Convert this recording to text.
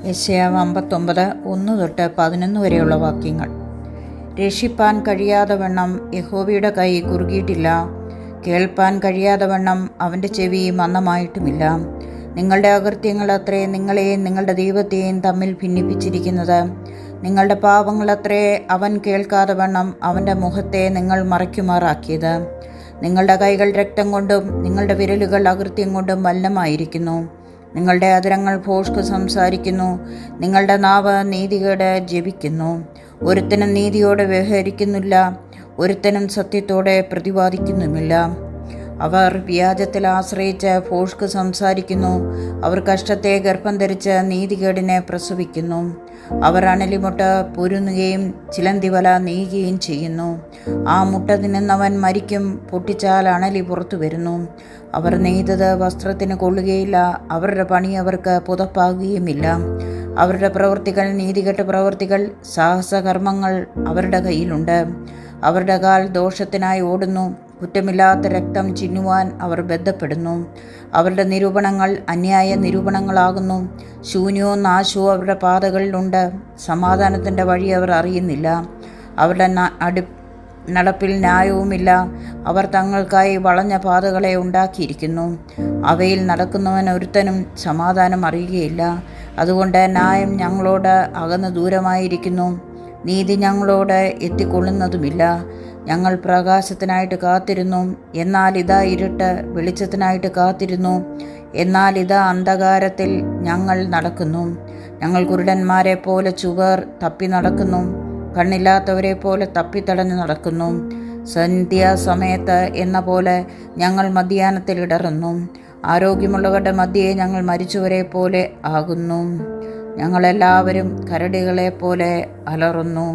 യെശയ്യാവ് 59 1 തൊട്ട് 11 വരെയുള്ള വാക്യങ്ങൾ. രക്ഷിപ്പാൻ കഴിയാതെ വണ്ണം യഹോവയുടെ കൈ കുറുകിയിട്ടില്ല, കേൾപ്പാൻ കഴിയാതെ വണ്ണം അവൻ്റെ ചെവി മന്ദമായിട്ടുമില്ല. നിങ്ങളുടെ അകൃത്യങ്ങളത്രേ നിങ്ങളെയും നിങ്ങളുടെ ദൈവത്തെയും തമ്മിൽ ഭിന്നിപ്പിച്ചിരിക്കുന്നത്. നിങ്ങളുടെ പാപങ്ങളത്രേ അവൻ കേൾക്കാതെ വണ്ണം അവൻ്റെ മുഖത്തെ നിങ്ങൾ മറയ്ക്കുമാറാക്കിയത്. നിങ്ങളുടെ കൈകൾ രക്തം കൊണ്ടും നിങ്ങളുടെ വിരലുകൾ അകൃത്യം കൊണ്ടും മലിനമായിരിക്കുന്നു. നിങ്ങളുടെ അധരങ്ങൾ ഭോഷ്ക് സംസാരിക്കുന്നു, നിങ്ങളുടെ നാവ് നീതികേട് ജപിക്കുന്നു. ഒരുത്തനും നീതിയോടെ വ്യവഹരിക്കുന്നില്ല, ഒരുത്തനും സത്യത്തോടെ പ്രതിവാദിക്കുന്നുമില്ല. അവർ വ്യാജത്തിൽ ആശ്രയിച്ച് ഭോഷ്ക് സംസാരിക്കുന്നു, അവർ കഷ്ടത്തെ ഗർഭം ധരിച്ച് നീതികേടിനെ പ്രസവിക്കുന്നു. അവർ അണലിമുട്ട പൊരുന്നുകയും ചിലന്തിവല നീയുകയും ചെയ്യുന്നു. ആ മുട്ട തിന്നുന്നവൻ മരിക്കും, പൊട്ടിച്ചാൽ അണലി പുറത്തു വരുന്നു. അവർ നെയ്തത് വസ്ത്രത്തിന് കൊള്ളുകയില്ല, അവരുടെ പണി അവർക്ക് പുതപ്പാകുകയുമില്ല. അവരുടെ പ്രവൃത്തികൾ നീതികെട്ട പ്രവൃത്തികൾ, സാഹസകർമ്മങ്ങൾ അവരുടെ കയ്യിലുണ്ട്. അവരുടെ കാൽ ദോഷത്തിനായി ഓടുന്നു, കുറ്റമില്ലാത്ത രക്തം ചിന്നുവാൻ അവർ ബന്ധപ്പെടുന്നു. അവരുടെ നിരൂപണങ്ങൾ അന്യായ നിരൂപണങ്ങളാകുന്നു, ശൂന്യവും നാശവും അവരുടെ പാതകളിലുണ്ട്. സമാധാനത്തിൻ്റെ വഴി അവർ അറിയുന്നില്ല, അവരുടെ നടപ്പിൽ ന്യായവുമില്ല. അവർ തങ്ങൾക്കായി വളഞ്ഞ പാതകളെ ഉണ്ടാക്കിയിരിക്കുന്നു, അവയിൽ നടക്കുന്നവൻ ഒരുത്തനും സമാധാനം അറിയുകയില്ല. അതുകൊണ്ട് ന്യായം ഞങ്ങളോട് അകന്ന് ദൂരമായിരിക്കുന്നു, നീതി ഞങ്ങളോട് എത്തിക്കൊള്ളുന്നതുമില്ല. ഞങ്ങൾ പ്രകാശത്തിനായിട്ട് കാത്തിരുന്നു, എന്നാൽ ഇതാ ഇരുട്ട്; വെളിച്ചത്തിനായിട്ട് കാത്തിരുന്നു, എന്നാൽ ഇതാ അന്ധകാരത്തിൽ ഞങ്ങൾ നടക്കുന്നു. ഞങ്ങൾ കുരുടന്മാരെ പോലെ ചുവർ തപ്പി നടക്കുന്നു, കണ്ണില്ലാത്തവരെ പോലെ തപ്പിത്തടഞ്ഞു നടക്കുന്നു. സന്ധ്യാസമയത്ത് എന്ന പോലെ ഞങ്ങൾ മധ്യാഹ്നത്തിൽ ഇടറുന്നു. ആരോഗ്യമുള്ളവരുടെ മധ്യേ ഞങ്ങൾ മരിച്ചവരെ പോലെ ആകുന്നു. ഞങ്ങളെല്ലാവരും കരടികളെ പോലെ അലറുന്നു.